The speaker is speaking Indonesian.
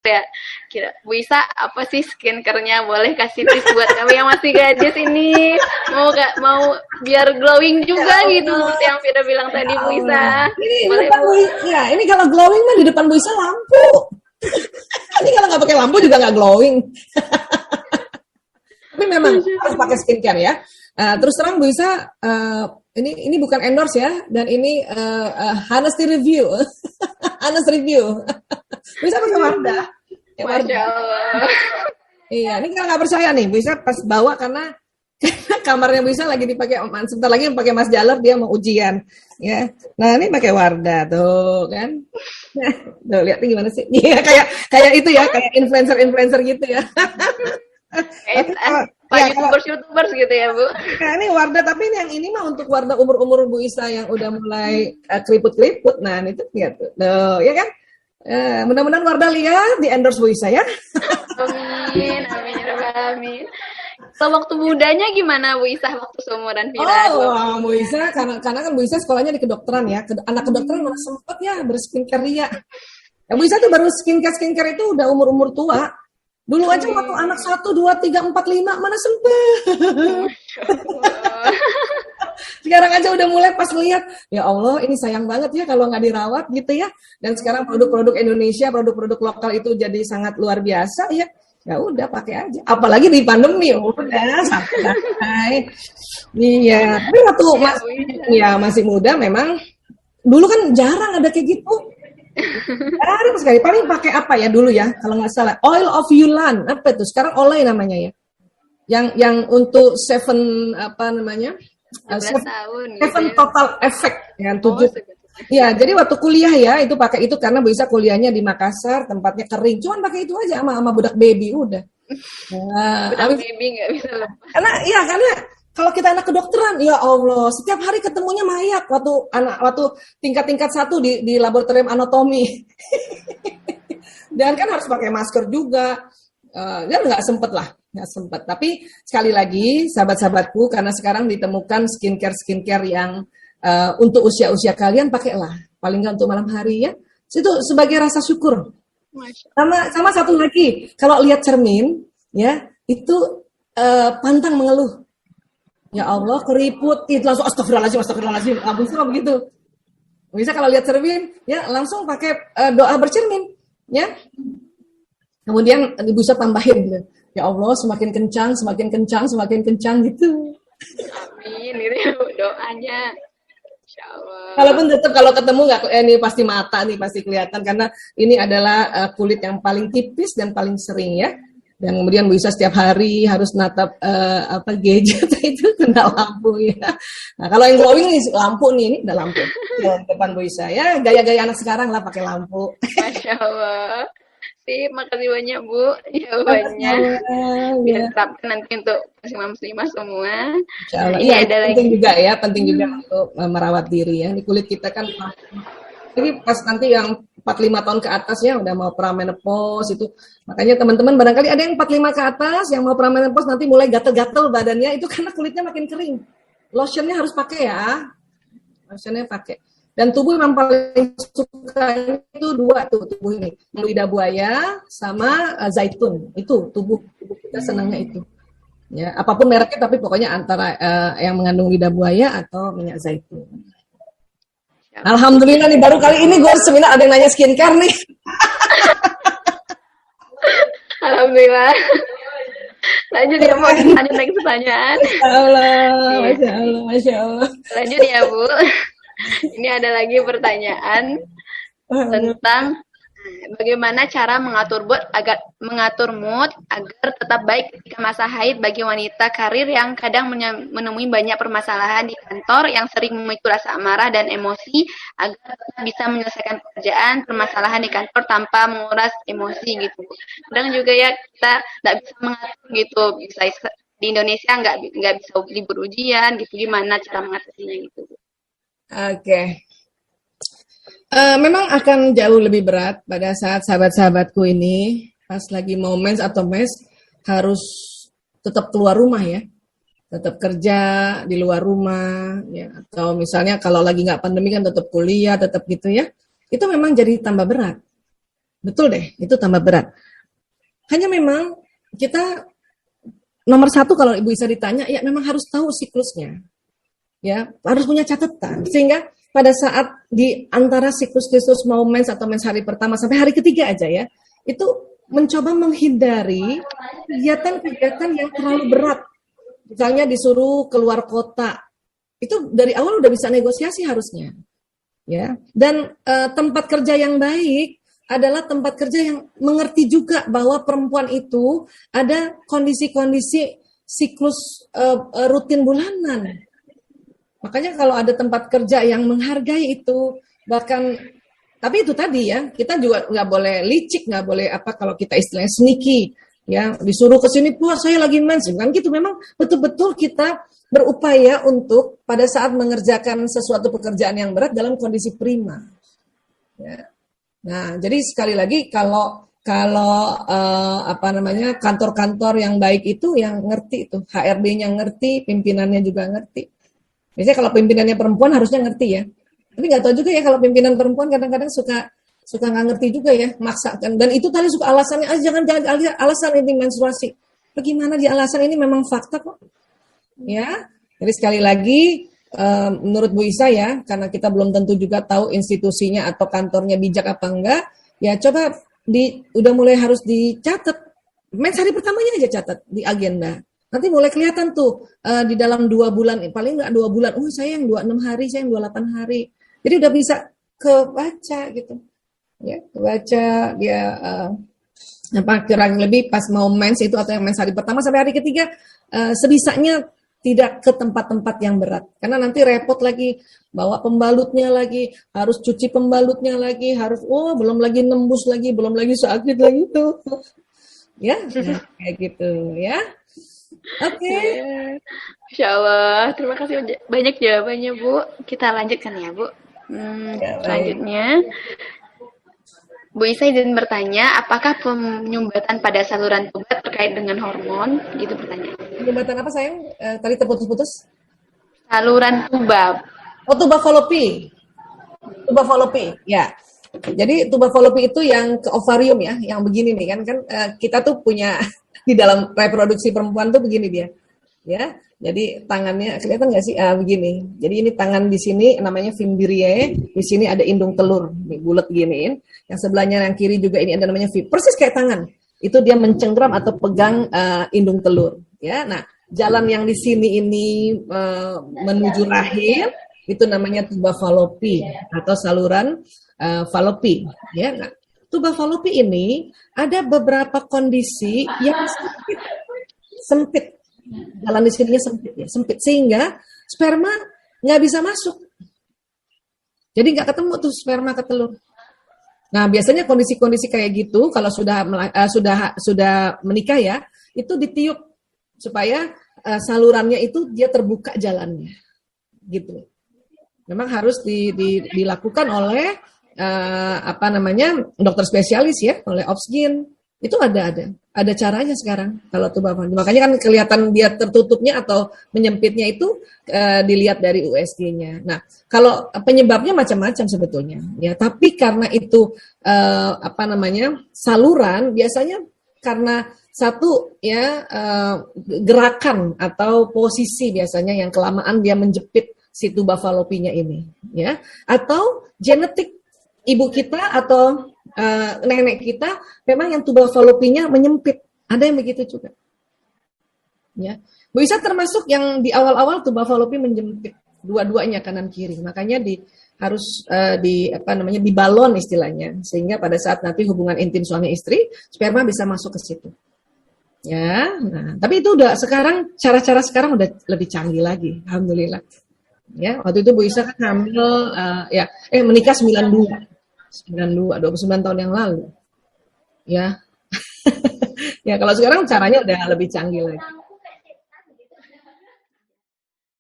Ya, kira Bu Isa apa sih skincare-nya? Boleh kasih tips buat kami yang masih gadis ini, mau biar glowing juga gitu, seperti yang Fira bilang tadi Bu Isa. Ini Boleh depan Bu? ya, ini kalau glowing mah di depan Bu Isa lampu. Ini kalau nggak pakai lampu juga nggak glowing. Tapi memang harus pakai skincare ya. Terus terang Bu Isa, ini bukan endorse ya, dan ini honesty review, honest review. Bu Isa pakai Wardah. Ya, Masya Allah. Iya, ini kalau nggak percaya nih, Bu Isa pas bawa karena kamarnya Bu Isa lagi dipakai, sebentar lagi pakai Mas Jaler, dia mau ujian, ya. Nah ini pakai Wardah tuh kan. Nah, tuh lihat gimana sih? Iya kayak itu ya, kayak influencer gitu ya. YouTubers gitu ya Bu. Nah ini Wardah, tapi yang ini mah untuk Wardah umur Bu Isa yang udah mulai keriput-keriput. Nah itu lihat tuh, ya kan? Mudah-mudahan Wardah lihat di endorse Bu Isa ya. Amin, amin, amin. So, waktu mudanya gimana Bu Isa waktu seumuran Fira? Bu Isa karena kan Bu Isa sekolahnya di kedokteran ya. Anak kedokteran mana sempet ya berskincare ria. Ya, Bu Isa tuh baru skincare itu udah umur tua. Dulu aja waktu anak 1, 2, 3, 4, 5 mana sempet. Sekarang aja udah mulai pas lihat, ya Allah ini sayang banget ya kalau nggak dirawat gitu ya. Dan sekarang produk-produk Indonesia, produk-produk lokal itu jadi sangat luar biasa ya. Ya udah pakai aja. Apalagi di pandemi, udah santai. Iya, tapi waktu masih muda memang dulu kan jarang ada kayak gitu. Jarang sekali. Paling pakai apa ya dulu ya? Kalau nggak salah, Oil of Yulan. Apa itu? Sekarang Olay namanya ya. Yang untuk seven tahun. Seven total effect yang 7. Iya, jadi waktu kuliah ya itu pakai itu karena bisa kuliahnya di Makassar, tempatnya kering. Cuman pakai itu aja sama budak baby udah. Nah, budak baby nggak bisa lepas. Karena kalau kita anak kedokteran, ya Allah, setiap hari ketemunya mayat waktu tingkat 1 di laboratorium anatomi. Dan kan harus pakai masker juga. Ya nggak sempet. Tapi sekali lagi, sahabat-sahabatku, karena sekarang ditemukan skincare yang untuk usia kalian pakailah, paling nggak untuk malam hari ya. Itu sebagai rasa syukur. Sama satu lagi, kalau lihat cermin, ya itu pantang mengeluh. Ya Allah, keriput, itu langsung astagfirullahaladzim. Bisa begitu. Bisa kalau lihat cermin, ya langsung pakai doa bercermin, ya. Kemudian bisa tambahin gitu. Ya Allah, semakin kencang gitu. Amin, itu doanya. Insyaallah. Walaupun tetap kalau ketemu nggak, ini pasti mata nih pasti kelihatan karena ini adalah kulit yang paling tipis dan paling sering ya. Dan kemudian bisa setiap hari harus natap gadget itu kena lampu ya. Nah kalau yang glowing nih lampu nih, ini udah lampu di depan Bu Isa ya, gaya-gaya anak sekarang lah pakai lampu. Masya Allah. Sip, makasih banyak Bu jawabannya. Biar terapkan nanti untuk muslimah semua. Ini ada penting juga ya, untuk merawat diri ya. Di kulit kita kan, jadi pas nanti yang 45 tahun ke atas ya udah mau pramenopause itu. Makanya teman-teman barangkali ada yang 45 ke atas yang mau pramenopause nanti mulai gatel-gatel badannya itu karena kulitnya makin kering. Lotionnya harus pakai ya. Lotionnya pakai. Dan tubuh yang paling suka itu 2 tubuh ini, lidah buaya sama zaitun. Itu tubuh kita senangnya itu. Ya, apapun mereknya tapi pokoknya antara yang mengandung lidah buaya atau minyak zaitun. Alhamdulillah nih baru kali ini gue seminar ada yang nanya skincare nih. Alhamdulillah. Lanjut ya Bu, lanjut next pertanyaan. Masya Allah. Lanjut ya Bu. Ini ada lagi pertanyaan tentang bagaimana cara mengatur mood agar tetap baik ketika masa haid bagi wanita karir yang kadang menemui banyak permasalahan di kantor yang sering memicu rasa amarah dan emosi agar bisa menyelesaikan pekerjaan permasalahan di kantor tanpa menguras emosi gitu. Kadang juga ya kita nggak bisa mengatur gitu, bisa di Indonesia nggak bisa libur ujian gitu, gimana cara mengatasinya gitu. Oke. Memang akan jauh lebih berat pada saat sahabat-sahabatku ini pas lagi mau mens atau mes harus tetap keluar rumah ya, tetap kerja di luar rumah ya, atau misalnya kalau lagi nggak pandemi kan tetap kuliah, tetap gitu ya. Itu memang jadi tambah berat. Betul deh, itu tambah berat. Hanya memang kita nomor satu kalau Ibu Isa ditanya, ya memang harus tahu siklusnya. Ya, harus punya catatan. Sehingga pada saat di antara siklus-siklus mau mens atau mens hari pertama sampai hari ketiga aja ya, itu mencoba menghindari kegiatan-kegiatan yang terlalu berat. Misalnya disuruh keluar kota, itu dari awal udah bisa negosiasi harusnya. Ya, dan tempat kerja yang baik adalah tempat kerja yang mengerti juga bahwa perempuan itu ada kondisi-kondisi siklus rutin bulanan. Makanya kalau ada tempat kerja yang menghargai itu, bahkan, tapi itu tadi ya, kita juga nggak boleh licik, nggak boleh apa kalau kita istilahnya sneaky, ya disuruh ke sini, wah saya lagi mens, kan gitu. Memang betul-betul kita berupaya untuk pada saat mengerjakan sesuatu pekerjaan yang berat dalam kondisi prima. Ya. Nah, jadi sekali lagi kalau kantor-kantor yang baik itu yang ngerti itu, HRD-nya ngerti, pimpinannya juga ngerti. Biasanya kalau pimpinannya perempuan harusnya ngerti ya. Tapi nggak tahu juga ya kalau pimpinan perempuan kadang-kadang suka nggak ngerti juga ya, maksakan. Dan itu tadi suka alasannya, jangan alasan ini menstruasi. Bagaimana dia alasan ini memang fakta kok. Ya, jadi sekali lagi menurut Bu Isa ya, karena kita belum tentu juga tahu institusinya atau kantornya bijak apa enggak, ya coba udah mulai harus dicatat. Mens hari pertamanya aja catat di agenda. Nanti mulai kelihatan tuh di dalam 2 bulan, paling nggak 2 bulan, oh saya yang 26 hari, saya yang 28 hari. Jadi udah bisa kebaca gitu. Ya, kebaca dia kurang lebih pas mau mens itu atau yang mens hari pertama sampai hari ketiga sebisanya tidak ke tempat-tempat yang berat. Karena nanti repot lagi, bawa pembalutnya lagi, harus cuci pembalutnya lagi, harus belum lagi nembus lagi, belum lagi sakit lagi tuh. Ya, nah, kayak gitu ya. Oke. Insya Allah. Terima kasih banyak jawabannya, Bu. Kita lanjutkan ya, Bu. Selanjutnya, Bu Isa izin bertanya, apakah penyumbatan pada saluran tuba terkait dengan hormon? Gitu pertanyaan. Penyumbatan apa sayang? Tadi terputus-putus. Saluran tuba. Oh, tuba falopi. Tuba falopi, ya. Jadi tuba falopi itu yang ke ovarium ya, yang begini nih kan kita tuh punya di dalam reproduksi perempuan tuh begini dia. Ya. Jadi tangannya kelihatan nggak sih? Begini. Jadi ini tangan di sini namanya fimbriae, di sini ada indung telur, bulat giniin. Yang sebelahnya yang kiri juga ini ada namanya persis kayak tangan. Itu dia mencengkram atau pegang indung telur. Ya, nah jalan yang di sini ini menuju rahim itu namanya tuba falopi atau saluran falopi. Ya, nah tuba falopi ini ada beberapa kondisi yang sempit. Jalan di sininya sempit sehingga sperma nggak bisa masuk. Jadi nggak ketemu tuh sperma ke telur. Nah biasanya kondisi-kondisi kayak gitu kalau sudah menikah ya itu ditiup supaya salurannya itu dia terbuka jalannya, gitu. Memang harus dilakukan oleh dokter spesialis ya, oleh obsgin. Itu ada caranya sekarang kalau tuba falopi. Makanya kan kelihatan dia tertutupnya atau menyempitnya itu dilihat dari USG-nya. Nah, kalau penyebabnya macam-macam sebetulnya ya, tapi karena itu saluran biasanya karena satu ya gerakan atau posisi biasanya yang kelamaan dia menjepit si tuba falopinya ini ya, atau genetik ibu kita atau nenek kita memang yang tuba falopinya menyempit, ada yang begitu juga. Ya, Bu Isa termasuk yang di awal-awal tuba falopi menyempit dua-duanya kanan kiri, makanya harus dibalon istilahnya, sehingga pada saat nanti hubungan intim suami istri sperma bisa masuk ke situ. Ya, nah tapi itu udah sekarang cara-cara sekarang udah lebih canggih lagi, alhamdulillah. Ya, waktu itu Bu Isa kan hamil menikah 29 tahun yang lalu. Ya. Ya, kalau sekarang caranya udah lebih canggih lagi.